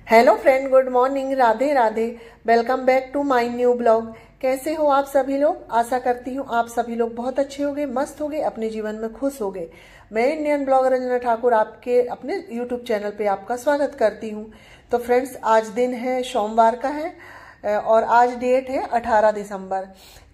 Hello friend, good morning, Radhe Radhe. Welcome back to my new blog. कैसे हो आप सभी लोग? आशा करती हूँ आप सभी लोग बहुत अच्छे होंगे, मस्त होंगे, अपने जीवन में खुश होंगे। मैं इंडियन ब्लॉगर रंजना ठाकुर आपके अपने यूट्यूब चैनल पे आपका स्वागत करती हूँ। तो फ्रेंड्स, आज दिन है सोमवार का है और आज डेट है 18 दिसंबर।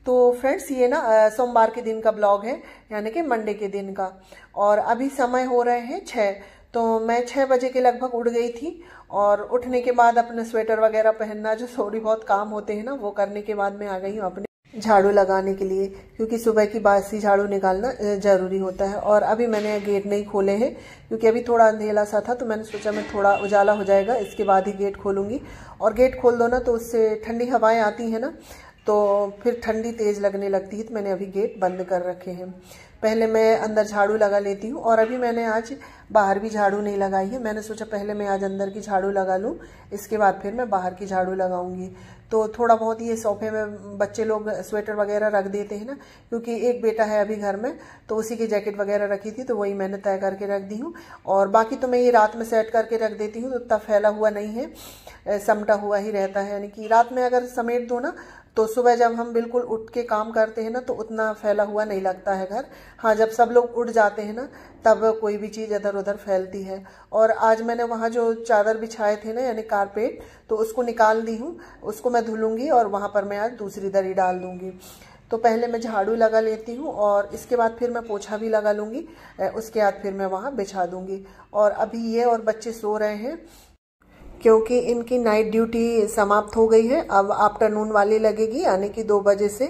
तो फ्रेंड्स, ये ना सोमवार के दिन का ब्लॉग है, यानी कि मंडे के दिन का। और अभी समय हो रहे हैं 6। तो मैं 6 बजे के लगभग उठ गई थी और उठने के बाद अपने स्वेटर वगैरह पहनना, जो थोड़ी बहुत काम होते हैं ना, वो करने के बाद मैं आ गई हूँ अपने झाड़ू लगाने के लिए, क्योंकि सुबह की बासी झाड़ू निकालना जरूरी होता है। और अभी मैंने गेट नहीं खोले हैं क्योंकि अभी थोड़ा अंधेला सा था, तो मैंने सोचा मैं थोड़ा उजाला हो जाएगा इसके बाद ही गेट खोलूंगी। और गेट खोल दो ना तो उससे ठंडी हवाएं आती हैं ना, तो फिर ठंडी तेज लगने लगती है। तो मैंने अभी गेट बंद कर रखे हैं। पहले मैं अंदर झाड़ू लगा लेती हूँ और अभी मैंने आज बाहर भी झाड़ू नहीं लगाई है। मैंने सोचा पहले मैं आज अंदर की झाड़ू लगा लूँ, इसके बाद फिर मैं बाहर की झाड़ू लगाऊंगी। तो थोड़ा बहुत ये सोफे में बच्चे लोग स्वेटर वगैरह रख देते हैं ना, क्योंकि एक बेटा है अभी घर में, तो उसी की जैकेट वगैरह रखी थी, तो वही मैंने तय करके रख दी हूँ। और बाकी तो मैं ये रात में सेट करके रख देती हूँ, तो इतना फैला हुआ नहीं है, समटा हुआ ही रहता है। यानी कि रात में अगर समेट दो ना, तो सुबह जब हम बिल्कुल उठ के काम करते हैं ना, तो उतना फैला हुआ नहीं लगता है घर। हाँ, जब सब लोग उठ जाते हैं ना, तब कोई भी चीज़ इधर उधर फैलती है। और आज मैंने वहाँ जो चादर बिछाए थे ना, यानी कारपेट, तो उसको निकाल दी हूँ, उसको मैं धुलूंगी और वहाँ पर मैं आज दूसरी दरी डाल दूंगी। तो पहले मैं झाड़ू लगा लेती हूँ और इसके बाद फिर मैं पोछा भी लगा लूँगी, उसके बाद फिर मैं वहाँ बिछा दूँगी। और अभी ये और बच्चे सो रहे हैं क्योंकि इनकी नाइट ड्यूटी समाप्त हो गई है। अब आफ्टरनून वाली लगेगी, यानी कि 2 बजे से।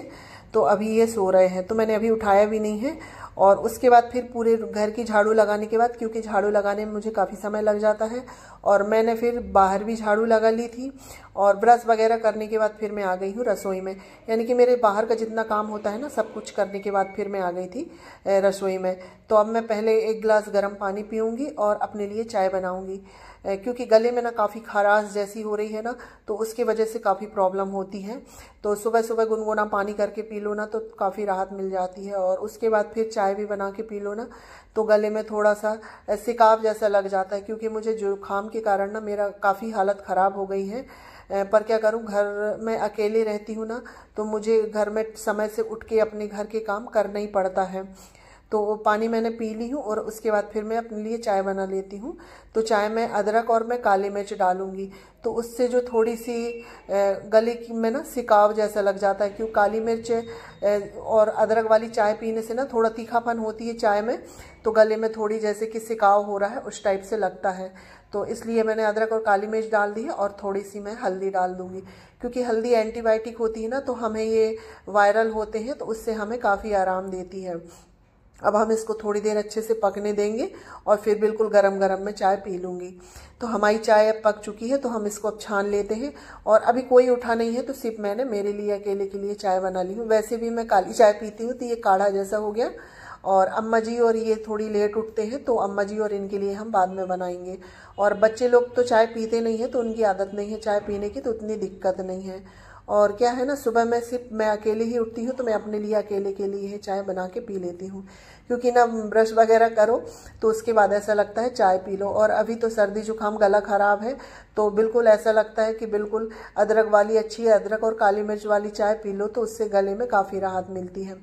तो अभी ये सो रहे हैं, तो मैंने अभी उठाया भी नहीं है। और उसके बाद फिर पूरे घर की झाड़ू लगाने के बाद, क्योंकि झाड़ू लगाने में मुझे काफ़ी समय लग जाता है, और मैंने फिर बाहर भी झाड़ू लगा ली थी। और ब्रश वगैरह करने के बाद फिर मैं आ गई हूँ रसोई में। यानी कि मेरे बाहर का जितना काम होता है ना, सब कुछ करने के बाद फिर मैं आ गई थी रसोई में। तो अब मैं पहले 1 गिलास गर्म पानी पीऊँगी और अपने लिए चाय बनाऊँगी, क्योंकि गले में ना काफ़ी खराश जैसी हो रही है ना, तो उसकी वजह से काफ़ी प्रॉब्लम होती है। तो सुबह सुबह गुनगुना पानी करके पी लो ना, तो काफ़ी राहत मिल जाती है। और उसके बाद फिर चाय भी बना के पी लो ना, तो गले में थोड़ा सा सिकाव जैसा लग जाता है, क्योंकि मुझे जुकाम के कारण ना मेरा काफ़ी हालत ख़राब हो गई है। पर क्या करूं, घर में अकेले रहती हूं ना, तो मुझे घर में समय से उठ के अपने घर के काम करना ही पड़ता है। तो वो पानी मैंने पी ली हूँ और उसके बाद फिर मैं अपने लिए चाय बना लेती हूँ। तो चाय में अदरक और मैं काली मिर्च डालूंगी, तो उससे जो थोड़ी सी गले की में ना सिकाव जैसा लग जाता है, क्यों काली मिर्च और अदरक वाली चाय पीने से ना थोड़ा तीखापन होती है चाय में, तो गले में थोड़ी जैसे कि सिकाव हो रहा है उस टाइप से लगता है। तो इसलिए मैंने अदरक और काली मिर्च डाल दी है और थोड़ी सी मैं हल्दी डाल दूंगी, क्योंकि हल्दी एंटीबायोटिक होती है ना, तो हमें ये वायरल होते हैं, तो उससे हमें काफ़ी आराम देती है। अब हम इसको थोड़ी देर अच्छे से पकने देंगे और फिर बिल्कुल गरम गरम में चाय पी लूँगी। तो हमारी चाय अब पक चुकी है, तो हम इसको अब छान लेते हैं। और अभी कोई उठा नहीं है, तो सिर्फ मैंने मेरे लिए अकेले के लिए चाय बना ली हूँ। वैसे भी मैं काली चाय पीती हूँ, तो ये काढ़ा जैसा हो गया। और अम्मा जी और ये थोड़ी लेट उठते हैं, तो अम्मा जी और इनके लिए हम बाद में बनाएंगे। और बच्चे लोग तो चाय पीते नहीं है, तो उनकी आदत नहीं है चाय पीने की, तो उतनी दिक्कत नहीं है। और क्या है ना, सुबह में सिर्फ मैं अकेले ही उठती हूँ, तो मैं अपने लिए अकेले के लिए ही चाय बना के पी लेती हूँ, क्योंकि ना ब्रश वगैरह करो तो उसके बाद ऐसा लगता है चाय पी लो। और अभी तो सर्दी जुकाम, गला खराब है, तो बिल्कुल ऐसा लगता है कि बिल्कुल अदरक वाली अच्छी है, अदरक और काली मिर्च वाली चाय पी लो, तो उससे गले में काफ़ी राहत मिलती है।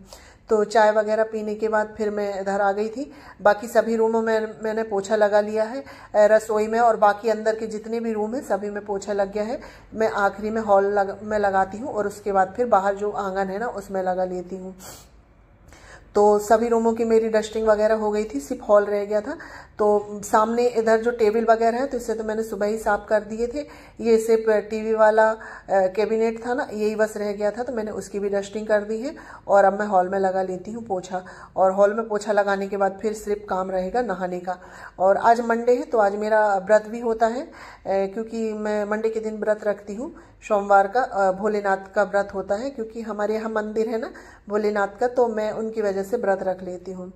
तो चाय वगैरह पीने के बाद फिर मैं इधर आ गई थी। बाकी सभी रूमों में मैंने पोछा लगा लिया है, रसोई में और बाकी अंदर के जितने भी रूम हैं सभी में पोछा लग गया है। मैं आखिरी में हॉल में लगाती हूँ और उसके बाद फिर बाहर जो आंगन है ना, उसमें लगा लेती हूँ। तो सभी रूमों की मेरी डस्टिंग वगैरह हो गई थी, सिर्फ हॉल रह गया था। तो सामने इधर जो टेबल वगैरह है, तो इससे तो मैंने सुबह ही साफ कर दिए थे। ये सिर्फ टीवी वाला कैबिनेट था ना, यही बस रह गया था, तो मैंने उसकी भी डस्टिंग कर दी है। और अब मैं हॉल में लगा लेती हूँ पोछा। और हॉल में पोछा लगाने के बाद फिर सिर्फ काम रहेगा नहाने का। और आज मंडे है, तो आज मेरा व्रत भी होता है, क्योंकि मैं मंडे के दिन व्रत रखती हूँ। सोमवार का भोलेनाथ का व्रत होता है, क्योंकि हमारे यहाँ मंदिर है ना भोलेनाथ का, तो मैं उनकी वजह से व्रत रख लेती हूँ।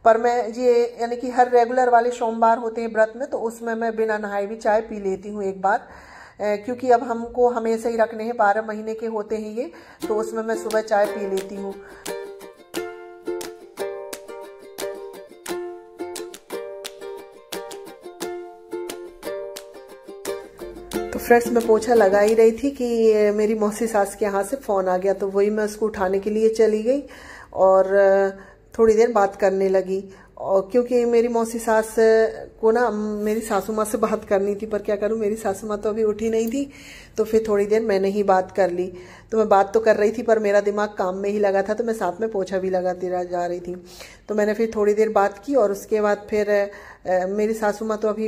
पर मैं ये यानी कि हर रेगुलर वाले सोमवार होते हैं व्रत में, तो उसमें मैं बिना नहाए भी चाय पी लेती हूँ एक बार, क्योंकि अब हमको हमेशा ही रखने हैं, 12 महीने के होते हैं ये, तो उसमें मैं सुबह चाय पी लेती हूँ। फ्रेंड्स मैं पोछा लगा ही रही थी कि मेरी मौसी सास के यहाँ से फ़ोन आ गया, तो वही मैं उसको उठाने के लिए चली गई और थोड़ी देर बात करने लगी। और क्योंकि मेरी मौसी सास को ना मेरी सासू माँ से बात करनी थी, पर क्या करूँ, मेरी सासू माँ तो अभी उठी नहीं थी, तो फिर थोड़ी देर मैंने ही बात कर ली। तो मैं बात तो कर रही थी पर मेरा दिमाग काम में ही लगा था, तो मैं साथ में पोछा भी लगाती जा रही थी। तो मैंने फिर थोड़ी देर बात की और उसके बाद फिर मेरी सासू माँ तो अभी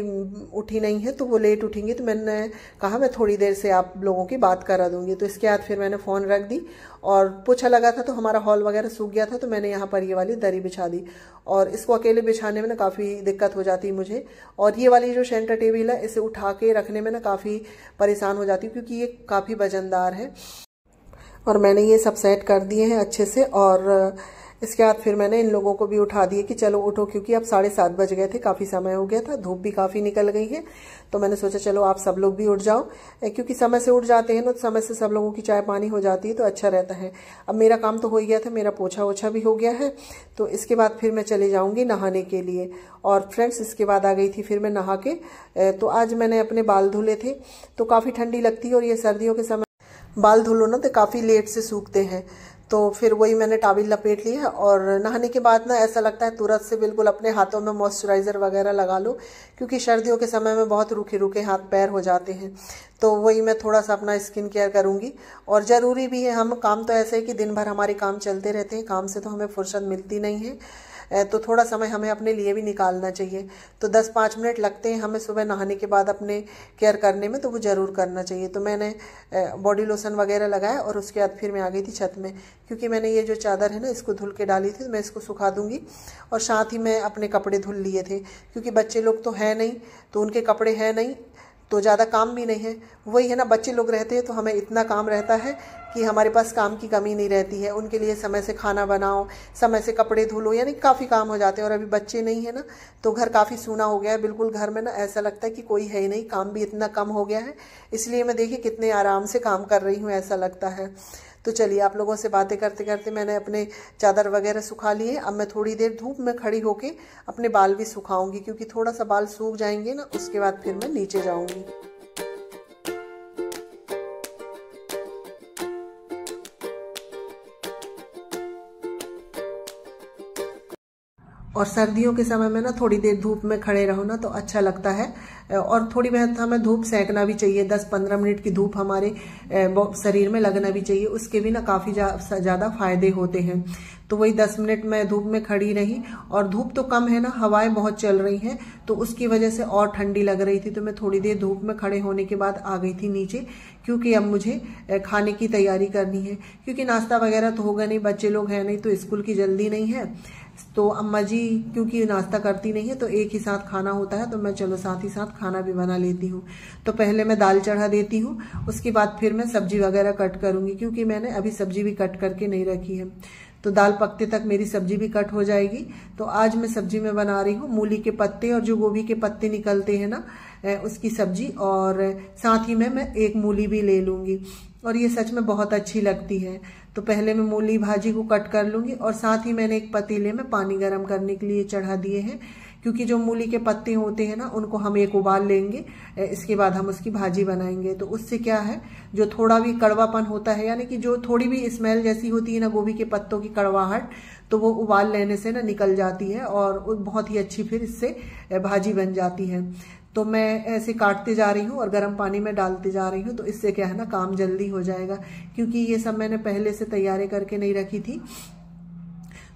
उठी नहीं है, तो वो लेट उठेंगी, तो मैंने कहा मैं थोड़ी देर से आप लोगों की बात करा दूंगी। तो इसके बाद फिर मैंने फ़ोन रख दी और पोछा लगा था तो हमारा हॉल वगैरह सूख गया था, तो मैंने यहाँ पर ये वाली दरी बिछा दी। और इसको अकेले बिछाने में ना काफ़ी दिक्कत हो जाती है मुझे, और ये वाली जो सेंटर टेबल है इसे उठा के रखने में ना काफ़ी परेशान हो जाती हूँ, क्योंकि ये काफ़ी वजनदार है। और मैंने ये सब सेट कर दिए हैं अच्छे से, और इसके बाद फिर मैंने इन लोगों को भी उठा दिए कि चलो उठो, क्योंकि अब 7:30 बज गए थे, काफ़ी समय हो गया था, धूप भी काफ़ी निकल गई है। तो मैंने सोचा चलो आप सब लोग भी उठ जाओ, क्योंकि समय से उठ जाते हैं ना, तो समय से सब लोगों की चाय पानी हो जाती है तो अच्छा रहता है। अब मेरा काम तो हो ही गया था, मेरा पोछा ओछा भी हो गया है, तो इसके बाद फिर मैं चली जाऊँगी नहाने के लिए। और फ्रेंड्स इसके बाद आ गई थी फिर मैं नहा के। तो आज मैंने अपने बाल धुले थे, तो काफ़ी ठंडी लगती है और ये सर्दियों के समय बाल धुलो ना तो काफ़ी लेट से सूखते हैं, तो फिर वही मैंने टॉवल लपेट ली है। और नहाने के बाद ना ऐसा लगता है तुरंत से बिल्कुल अपने हाथों में मॉइस्चराइज़र वगैरह लगा लो, क्योंकि सर्दियों के समय में बहुत रूखे रूखे हाथ पैर हो जाते हैं। तो वही मैं थोड़ा सा अपना स्किन केयर करूँगी, और ज़रूरी भी है। हम काम तो ऐसे है कि दिन भर हमारे काम चलते रहते हैं, काम से तो हमें फुर्सत मिलती नहीं है, तो थोड़ा समय हमें अपने लिए भी निकालना चाहिए। तो 10-5 मिनट लगते हैं हमें सुबह नहाने के बाद अपने केयर करने में, तो वो ज़रूर करना चाहिए। तो मैंने बॉडी लोशन वगैरह लगाया और उसके बाद फिर मैं आ गई थी छत में, क्योंकि मैंने ये जो चादर है ना इसको धुल के डाली थी, तो मैं इसको सुखा दूंगी। और साथ ही मैं अपने कपड़े धुल लिए थे, क्योंकि बच्चे लोग तो हैं नहीं, तो उनके कपड़े हैं नहीं, तो ज़्यादा काम भी नहीं है। वही है ना, बच्चे लोग रहते हैं तो हमें इतना काम रहता है कि हमारे पास काम की कमी नहीं रहती है। उनके लिए समय से खाना बनाओ, समय से कपड़े धुलो, यानी काफ़ी काम हो जाते हैं। और अभी बच्चे नहीं है ना, तो घर काफ़ी सूना हो गया है, बिल्कुल घर में ना ऐसा लगता है कि कोई है ही नहीं, काम भी इतना कम हो गया है। इसलिए मैं देखिए कितने आराम से काम कर रही हूँ, ऐसा लगता है। तो चलिए आप लोगों से बातें करते करते मैंने अपने चादर वगैरह सुखा लिए। अब मैं थोड़ी देर धूप में खड़ी होके अपने बाल भी सुखाऊंगी, क्योंकि थोड़ा सा बाल सूख जाएंगे ना, उसके बाद फिर मैं नीचे जाऊंगी। और सर्दियों के समय में ना थोड़ी देर धूप में खड़े रहो ना तो अच्छा लगता है, और थोड़ी बहुत हमें धूप सेकना भी चाहिए। 10-15 मिनट की धूप हमारे शरीर में लगना भी चाहिए, उसके भी ना काफ़ी ज़्यादा फायदे होते हैं। तो वही 10 मिनट मैं धूप में खड़ी रही, और धूप तो कम है ना, हवाएं बहुत चल रही हैं, तो उसकी वजह से और ठंडी लग रही थी। तो मैं थोड़ी देर धूप में खड़े होने के बाद आ गई थी नीचे, क्योंकि अब मुझे खाने की तैयारी करनी है, क्योंकि नाश्ता वगैरह तो होगा नहीं, बच्चे लोग हैं नहीं, तो स्कूल की जल्दी नहीं है। तो अम्मा जी क्योंकि नाश्ता करती नहीं है तो एक ही साथ खाना होता है, तो मैं चलो साथ ही साथ खाना भी बना लेती हूँ। तो पहले मैं दाल चढ़ा देती हूँ, उसके बाद फिर मैं सब्जी वगैरह कट करूँगी, क्योंकि मैंने अभी सब्जी भी कट करके नहीं रखी है। तो दाल पकते तक मेरी सब्जी भी कट हो जाएगी। तो आज मैं सब्जी में बना रही हूँ मूली के पत्ते और जो गोभी के पत्ते निकलते हैं ना, उसकी सब्जी, और साथ ही में मैं एक मूली भी ले लूँगी, और ये सच में बहुत अच्छी लगती है। तो पहले मैं मूली भाजी को कट कर लूँगी, और साथ ही मैंने एक पतीले में पानी गर्म करने के लिए चढ़ा दिए हैं, क्योंकि जो मूली के पत्ते होते हैं ना उनको हम एक उबाल लेंगे, इसके बाद हम उसकी भाजी बनाएंगे। तो उससे क्या है, जो थोड़ा भी कड़वापन होता है, यानी कि जो थोड़ी भी स्मेल जैसी होती है ना गोभी के पत्तों की कड़वाहट, तो वो उबाल लेने से ना निकल जाती है, और बहुत ही अच्छी फिर इससे भाजी बन जाती है। तो मैं ऐसे काटते जा रही हूँ और गर्म पानी में डालते जा रही हूँ, तो इससे क्या है ना काम जल्दी हो जाएगा, क्योंकि ये सब मैंने पहले से तैयारी करके नहीं रखी थी।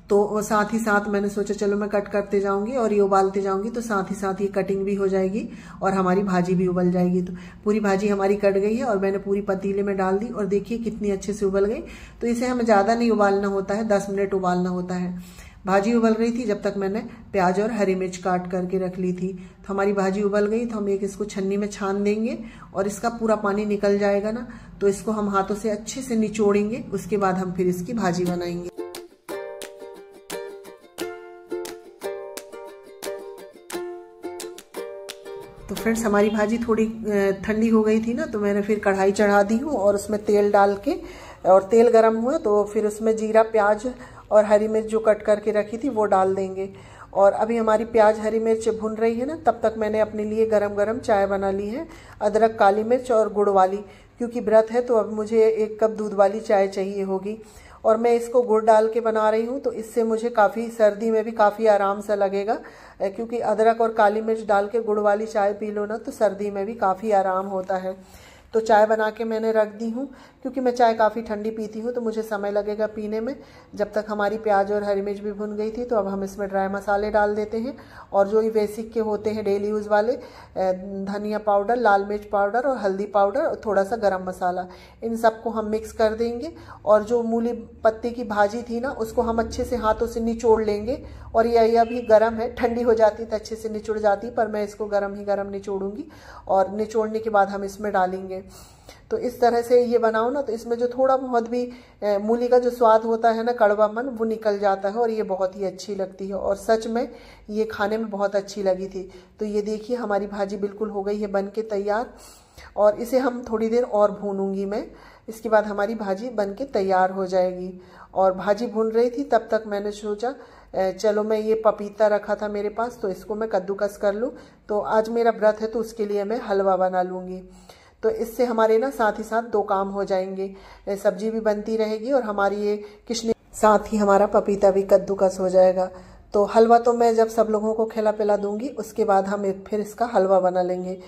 तो साथ ही साथ मैंने सोचा चलो मैं कट करते जाऊंगी और ये उबालते जाऊंगी, तो साथ ही साथ ये कटिंग भी हो जाएगी और हमारी भाजी भी उबल जाएगी। तो पूरी भाजी हमारी कट गई है और मैंने पूरी पतीले में डाल दी, और देखिए कितनी अच्छे से उबल गई। तो इसे हमें ज़्यादा नहीं उबालना होता है, 10 मिनट उबालना होता है। भाजी उबल रही थी जब तक मैंने प्याज और हरी मिर्च काट करके रख ली थी। तो हमारी भाजी उबल गई, तो हम एक इसको छन्नी में छान देंगे, और इसका पूरा पानी निकल जाएगा ना, तो इसको हम हाथों से अच्छे से निचोड़ेंगे, उसके बाद हम फिर इसकी भाजी बनाएंगे। तो फ्रेंड्स हमारी भाजी थोड़ी ठंडी हो गई थी ना, तो मैंने फिर कढ़ाई चढ़ा दी हूँ और उसमें तेल डाल के, और तेल गरम हुआ तो फिर उसमें जीरा प्याज और हरी मिर्च जो कट करके रखी थी वो डाल देंगे। और अभी हमारी प्याज हरी मिर्च भुन रही है ना, तब तक मैंने अपने लिए गरम गरम चाय बना ली है, अदरक काली मिर्च और गुड़ वाली, क्योंकि व्रत है तो अब मुझे 1 कप दूध वाली चाय चाहिए होगी। और मैं इसको गुड़ डाल के बना रही हूँ, तो इससे मुझे काफ़ी सर्दी में भी काफ़ी आराम सा लगेगा, क्योंकि अदरक और काली मिर्च डाल के गुड़ वाली चाय पी लो ना तो सर्दी में भी काफ़ी आराम होता है। तो चाय बना के मैंने रख दी हूँ, क्योंकि मैं चाय काफ़ी ठंडी पीती हूँ तो मुझे समय लगेगा पीने में। जब तक हमारी प्याज और हरी मिर्च भी भुन गई थी, तो अब हम इसमें ड्राई मसाले डाल देते हैं, और जो ये बेसिक के होते हैं डेली यूज़ वाले, धनिया पाउडर, लाल मिर्च पाउडर और हल्दी पाउडर और थोड़ा सा गरम मसाला, इन सबको हम मिक्स कर देंगे। और जो मूली पत्ते की भाजी थी ना, उसको हम अच्छे से हाथों से निचोड़ लेंगे। और ये अभी गर्म है, ठंडी हो जाती तो अच्छे से निचोड़ जाती, पर मैं इसको गरम ही गरम निचोड़ूंगी, और निचोड़ने के बाद हम इसमें डालेंगे। तो इस तरह से ये बनाओ ना, तो इसमें जो थोड़ा बहुत भी मूली का जो स्वाद होता है ना, कड़वापन, वो निकल जाता है, और ये बहुत ही अच्छी लगती है। और सच में ये खाने में बहुत अच्छी लगी थी। तो ये देखिए हमारी भाजी बिल्कुल हो गई है बन के तैयार, और इसे हम थोड़ी देर और भूनूंगी मैं। इसके बाद हमारी भाजी बन के तैयार हो जाएगी। और भाजी भून रही थी, तब तक मैंने सोचा चलो मैं ये पपीता रखा था मेरे पास, तो इसको मैं कद्दूकस कर लूँ। तो आज मेरा व्रत है तो उसके लिए मैं हलवा बना लूँगी। तो इससे हमारे ना साथ ही साथ 2 काम हो जाएंगे, सब्जी भी बनती रहेगी और हमारी ये किशनी, साथ ही हमारा पपीता भी कद्दूकस हो जाएगा। तो हलवा तो मैं जब सब लोगों को खिला पिला दूंगी, उसके बाद हम फिर इसका हलवा बना लेंगे।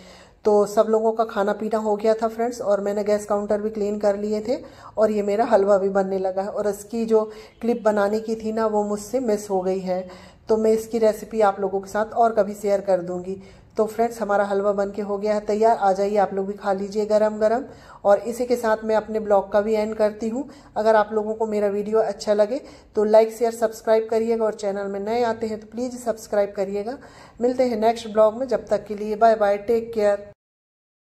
तो सब लोगों का खाना पीना हो गया था फ्रेंड्स, और मैंने गैस काउंटर भी क्लीन कर लिए थे, और ये मेरा हलवा भी बनने लगा है। और इसकी जो क्लिप बनाने की थी ना, वो मुझसे मिस हो गई है, तो मैं इसकी रेसिपी आप लोगों के साथ और कभी शेयर कर दूंगी। तो फ्रेंड्स हमारा हलवा बन के हो गया है तैयार, आ जाइए आप लोग भी खा लीजिए गरम गरम। और इसी के साथ मैं अपने ब्लॉग का भी एंड करती हूँ। अगर आप लोगों को मेरा वीडियो अच्छा लगे तो लाइक शेयर सब्सक्राइब करिएगा, और चैनल में नए आते हैं तो प्लीज़ सब्सक्राइब करिएगा। मिलते हैं नेक्स्ट ब्लॉग में, जब तक के लिए बाय बाय, टेक केयर।